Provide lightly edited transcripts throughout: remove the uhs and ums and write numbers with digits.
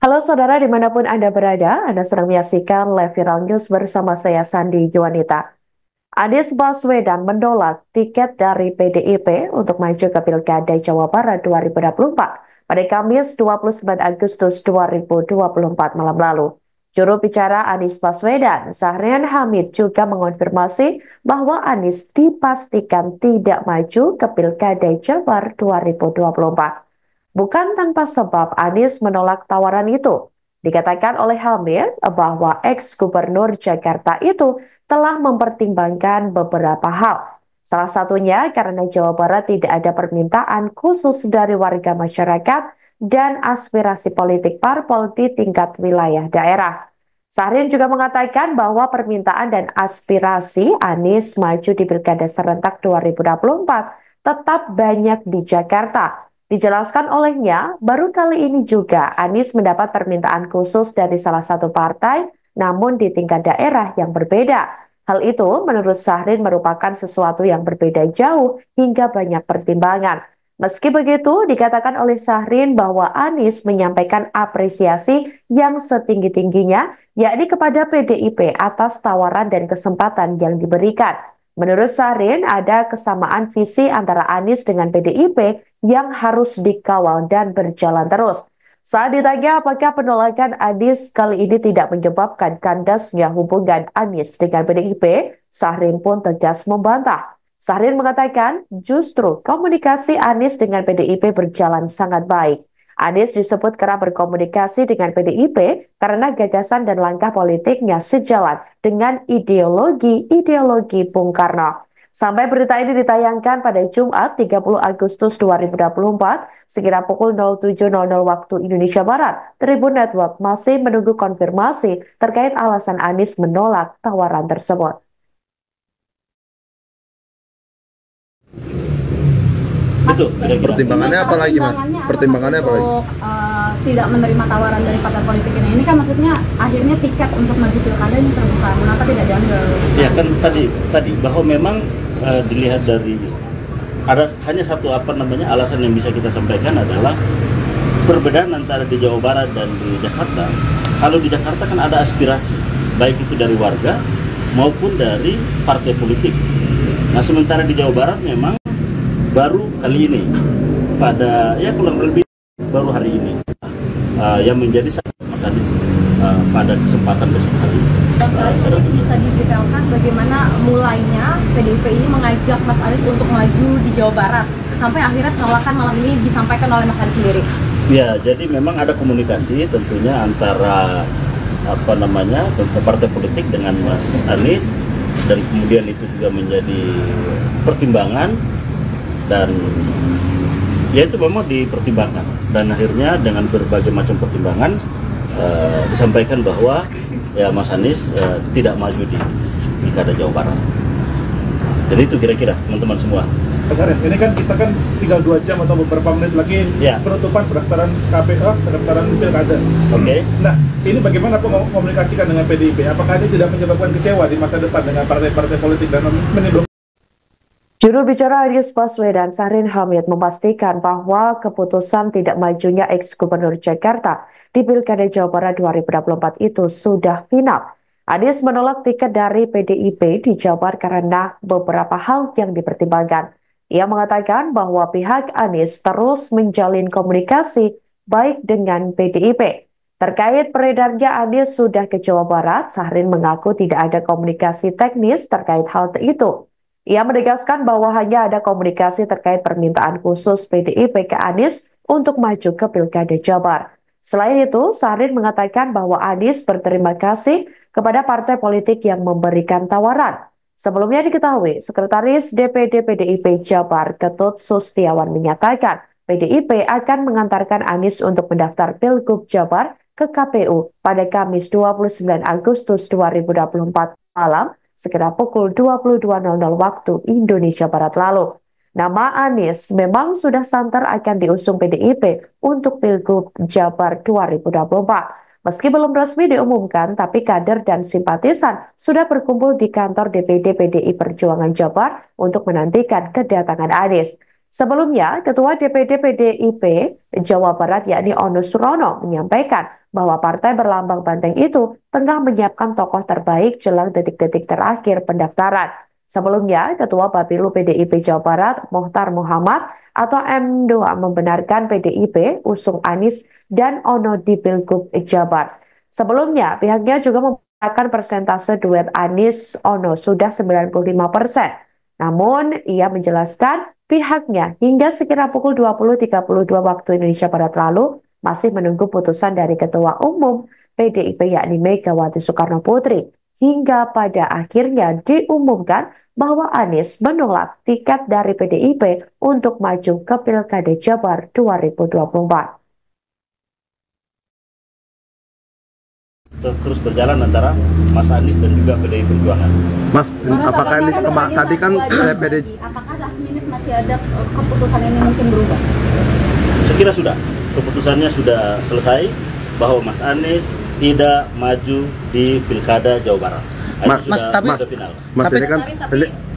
Halo saudara dimanapun Anda berada, Anda sedang menyaksikan Live Viral News bersama saya Sandi Juanita. Anies Baswedan menolak tiket dari PDIP untuk maju ke Pilkada Jawa Barat 2024 pada Kamis 29 Agustus 2024 malam lalu. Juru bicara Anies Baswedan, Syahrian Hamid juga mengonfirmasi bahwa Anies dipastikan tidak maju ke Pilkada Jabar 2024. Bukan tanpa sebab Anies menolak tawaran itu. Dikatakan oleh Hamid bahwa ex-gubernur Jakarta itu telah mempertimbangkan beberapa hal. Salah satunya karena Jawa Barat tidak ada permintaan khusus dari warga masyarakat dan aspirasi politik parpol di tingkat wilayah daerah. Syahrin juga mengatakan bahwa permintaan dan aspirasi Anies maju di Pilkada serentak 2024 tetap banyak di Jakarta. Dijelaskan olehnya, baru kali ini juga Anies mendapat permintaan khusus dari salah satu partai, namun di tingkat daerah yang berbeda. Hal itu menurut Syahrin merupakan sesuatu yang berbeda jauh hingga banyak pertimbangan. Meski begitu, dikatakan oleh Syahrin bahwa Anies menyampaikan apresiasi yang setinggi-tingginya, yakni kepada PDIP atas tawaran dan kesempatan yang diberikan. Menurut Syahrin, ada kesamaan visi antara Anies dengan PDIP yang harus dikawal dan berjalan terus. Saat ditanya apakah penolakan Anies kali ini tidak menyebabkan kandasnya hubungan Anies dengan PDIP, Syahrin pun tegas membantah. Syahrin mengatakan justru komunikasi Anies dengan PDIP berjalan sangat baik. Anies disebut kerap berkomunikasi dengan PDIP karena gagasan dan langkah politiknya sejalan dengan ideologi Bung Karno. Sampai berita ini ditayangkan pada Jumat 30 Agustus 2024 sekira pukul 07.00 waktu Indonesia Barat, Tribun Network masih menunggu konfirmasi terkait alasan Anies menolak tawaran tersebut. Itu pertimbangannya apa lagi, Mas? Pertimbangannya apa lagi? Tidak menerima tawaran dari partai politik ini kan maksudnya akhirnya tiket untuk maju pilkada ini terbuka, mengapa tidak diambil? Ya kan tadi bahwa memang dilihat dari ada hanya satu alasan yang bisa kita sampaikan adalah perbedaan antara di Jawa Barat dan di Jakarta. Kalau di Jakarta kan ada aspirasi baik itu dari warga maupun dari partai politik. Nah sementara di Jawa Barat memang baru kali ini pada kurang lebih baru hari ini yang menjadi Mas Anies pada kesempatan besok hari ini. Bisa didetailkan bagaimana mulainya PDIP ini mengajak Mas Anies untuk maju di Jawa Barat sampai akhirnya penolakan malam ini disampaikan oleh Mas Anies sendiri? Ya, jadi memang ada komunikasi tentunya antara partai politik dengan Mas Anies, dan kemudian itu juga menjadi pertimbangan dan ya itu memang dipertimbangkan, dan akhirnya dengan berbagai macam pertimbangan disampaikan bahwa ya Mas Anies tidak maju di Pilkada Jawa Barat. Jadi itu kira-kira teman-teman semua. Mas Arief, ini kan kita tinggal 2 jam atau beberapa menit lagi penutupan pendaftaran KPK, pendaftaran Pilkada. Oke. Nah, ini bagaimana komunikasikan dengan PDIP? Apakah ini tidak menyebabkan kecewa di masa depan dengan partai-partai politik dan menimbulkan? Juru bicara Anies Baswedan, Syahrin Hamid, memastikan bahwa keputusan tidak majunya ex-gubernur Jakarta di Pilkada Jawa Barat 2024 itu sudah final. Anies menolak tiket dari PDIP di Jawa Barat karena beberapa hal yang dipertimbangkan. Ia mengatakan bahwa pihak Anies terus menjalin komunikasi baik dengan PDIP. Terkait peredarnya Anies sudah ke Jawa Barat, Syahrin mengaku tidak ada komunikasi teknis terkait hal itu. Ia menegaskan bahwa hanya ada komunikasi terkait permintaan khusus PDIP ke Anies untuk maju ke Pilkada Jabar. Selain itu, Syahrin mengatakan bahwa Anies berterima kasih kepada partai politik yang memberikan tawaran. Sebelumnya diketahui, Sekretaris DPD PDIP Jabar Ketut Sustiawan menyatakan PDIP akan mengantarkan Anies untuk mendaftar Pilgub Jabar ke KPU pada Kamis 29 Agustus 2024 malam sekitar pukul 22.00 waktu Indonesia Barat lalu. Nama Anies memang sudah santer akan diusung PDIP untuk Pilgub Jabar 2024. Meski belum resmi diumumkan, tapi kader dan simpatisan sudah berkumpul di kantor DPD PDI Perjuangan Jabar untuk menantikan kedatangan Anies. Sebelumnya, Ketua DPD PDIP Jawa Barat yakni Ono Surono menyampaikan bahwa partai berlambang banteng itu tengah menyiapkan tokoh terbaik jelang detik-detik terakhir pendaftaran. Sebelumnya, Ketua Bapilu PDIP Jawa Barat Mohtar Muhammad atau M2 membenarkan PDIP usung Anies dan Ono di Pilgub Jabar. Sebelumnya, pihaknya juga membenarkan persentase duet Anies Ono sudah 95%. Namun, ia menjelaskan pihaknya hingga sekira pukul 20.32 waktu Indonesia Barat lalu masih menunggu putusan dari Ketua Umum PDIP yakni Megawati Soekarno Putri. Hingga pada akhirnya diumumkan bahwa Anies menolak tiket dari PDIP untuk maju ke Pilkada Jabar 2024. Terus berjalan antara Mas Anies dan juga PDI Perjuangan. Mas, apakah ini tadi kan PD apakah last minute masih ada keputusan ini mungkin berubah? Saya kira sudah, keputusannya sudah selesai bahwa Mas Anies tidak maju di Pilkada Jawa Barat. Mas, final. Mas ini kan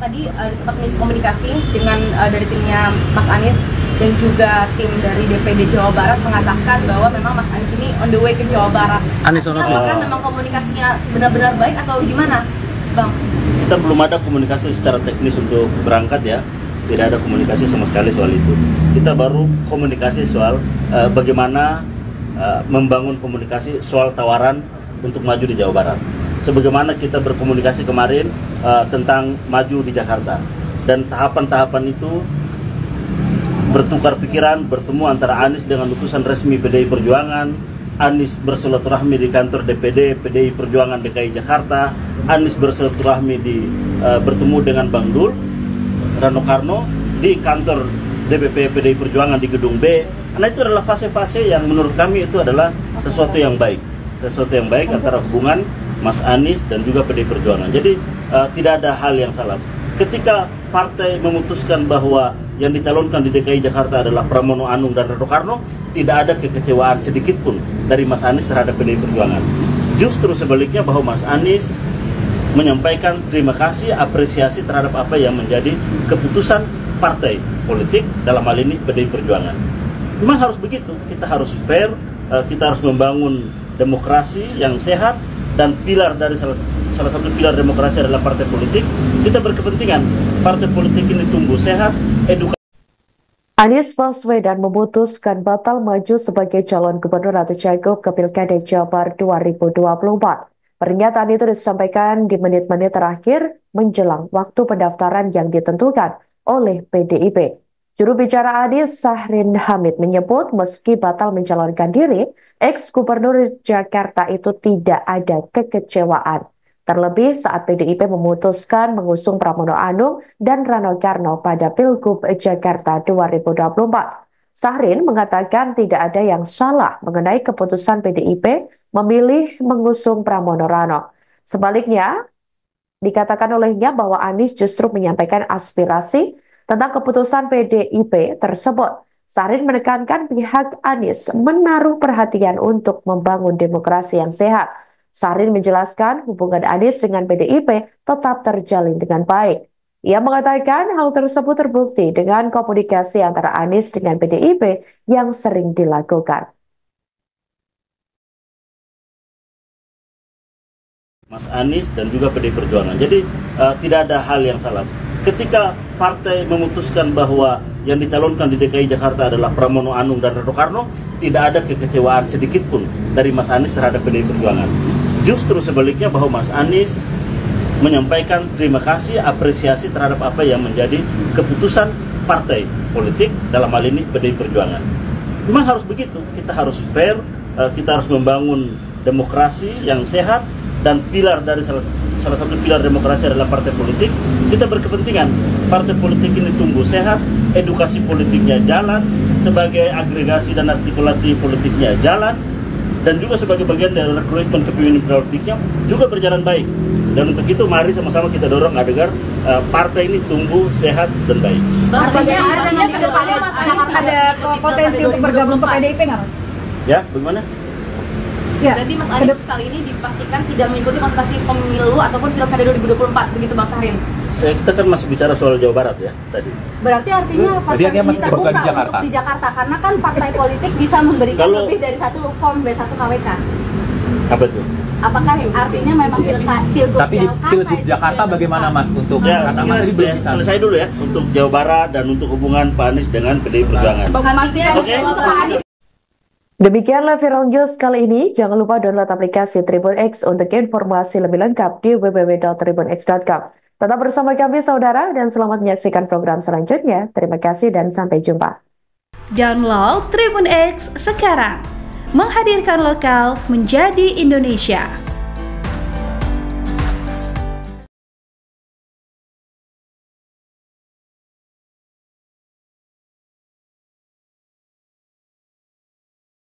tadi sempat miskomunikasi dengan dari timnya Mas Anies dan juga tim dari DPD Jawa Barat mengatakan bahwa memang Mas Anies ini on the way ke Jawa Barat. Apakah memang komunikasinya benar-benar baik atau gimana, Bang? Kita belum ada komunikasi secara teknis untuk berangkat ya. Tidak ada komunikasi sama sekali soal itu. Kita baru komunikasi soal bagaimana membangun komunikasi soal tawaran untuk maju di Jawa Barat. Sebagaimana kita berkomunikasi kemarin tentang maju di Jakarta. Dan tahapan-tahapan itu bertukar pikiran, bertemu antara Anies dengan utusan resmi PDI Perjuangan, Anies bersilaturahmi di kantor DPD PDI Perjuangan DKI Jakarta, Anies bersilaturahmi bertemu dengan Bang Dul, Rano Karno di kantor DPP PDI Perjuangan di Gedung B. Karena itu adalah fase-fase yang menurut kami itu adalah sesuatu yang baik antara hubungan Mas Anies dan juga PDI Perjuangan. Jadi tidak ada hal yang salah. Ketika partai memutuskan bahwa yang dicalonkan di DKI Jakarta adalah Pramono Anung dan Rano Karno, tidak ada kekecewaan sedikit pun dari Mas Anies terhadap PDI Perjuangan. Justru sebaliknya bahwa Mas Anies menyampaikan terima kasih, apresiasi terhadap apa yang menjadi keputusan partai politik, dalam hal ini PDI Perjuangan. Memang harus begitu, kita harus fair, kita harus membangun demokrasi yang sehat, dan pilar dari salah satu pilar demokrasi adalah partai politik. Kita berkepentingan partai politik ini tumbuh sehat, edukasi. Anies Baswedan memutuskan batal maju sebagai calon gubernur atau cagup ke Pilkada Jabar 2024. Pernyataan itu disampaikan di menit-menit terakhir menjelang waktu pendaftaran yang ditentukan oleh PDIP. Juru bicara Anies, Sahrin Hamid, menyebut meski batal mencalonkan diri, ex-gubernur Jakarta itu tidak ada kekecewaan. Terlebih saat PDIP memutuskan mengusung Pramono Anung dan Rano Karno pada Pilgub Jakarta 2024. Sahrin mengatakan tidak ada yang salah mengenai keputusan PDIP memilih mengusung Pramono Rano. Sebaliknya, dikatakan olehnya bahwa Anies justru menyampaikan aspirasi tentang keputusan PDIP tersebut. Sahrin menekankan pihak Anies menaruh perhatian untuk membangun demokrasi yang sehat. Sahrin menjelaskan hubungan Anies dengan PDIP tetap terjalin dengan baik. Ia mengatakan hal tersebut terbukti dengan komunikasi antara Anies dengan PDIP yang sering dilakukan. Mas Anies dan juga PDI Perjuangan. Jadi tidak ada hal yang salah. Ketika partai memutuskan bahwa yang dicalonkan di DKI Jakarta adalah Pramono Anung dan Rano Karno, tidak ada kekecewaan sedikit pun dari Mas Anies terhadap PDI Perjuangan. Justru sebaliknya bahwa Mas Anies menyampaikan terima kasih, apresiasi terhadap apa yang menjadi keputusan partai politik, dalam hal ini PDI Perjuangan. Memang harus begitu, kita harus fair, kita harus membangun demokrasi yang sehat, dan pilar dari salah satu pilar demokrasi adalah partai politik. Kita berkepentingan partai politik ini tumbuh sehat, edukasi politiknya jalan, sebagai agregasi dan artikulasi politiknya jalan, dan juga sebagai bagian dari rekrutmen kepemimpinan politiknya juga berjalan baik. Dan untuk itu mari sama-sama kita dorong agar partai ini tumbuh sehat dan baik. Artinya ke depannya Mas Anies ada potensi untuk bergabung ke PDIP nggak, Mas? Ya, bagaimana? Ya. Berarti Mas Anies kali ini dipastikan tidak mengikuti kontestasi pemilu ataupun pilkada 2024, begitu Bang Sahrin? kita kan masih bicara soal Jawa Barat ya tadi. Berarti artinya apakah ini terbuka untuk di Jakarta? Karena kan partai politik bisa memberikan lebih dari satu form B1 KWK. Apa itu? Apakah artinya memang pilgub tapi di pilgub Jakarta bagaimana Mas untuk ya, karena Mas belum bisa selesai dulu ya untuk Jawa Barat dan untuk hubungan Pak Anies dengan PDI Perjuangan. Untuk Pak Anies. Demikianlah Viral News kali ini. Jangan lupa download aplikasi Tribun X untuk informasi lebih lengkap di www.tribunx.com. Tetap bersama kami saudara dan selamat menyaksikan program selanjutnya. Terima kasih dan sampai jumpa. Download Tribun X sekarang. Menghadirkan lokal menjadi Indonesia.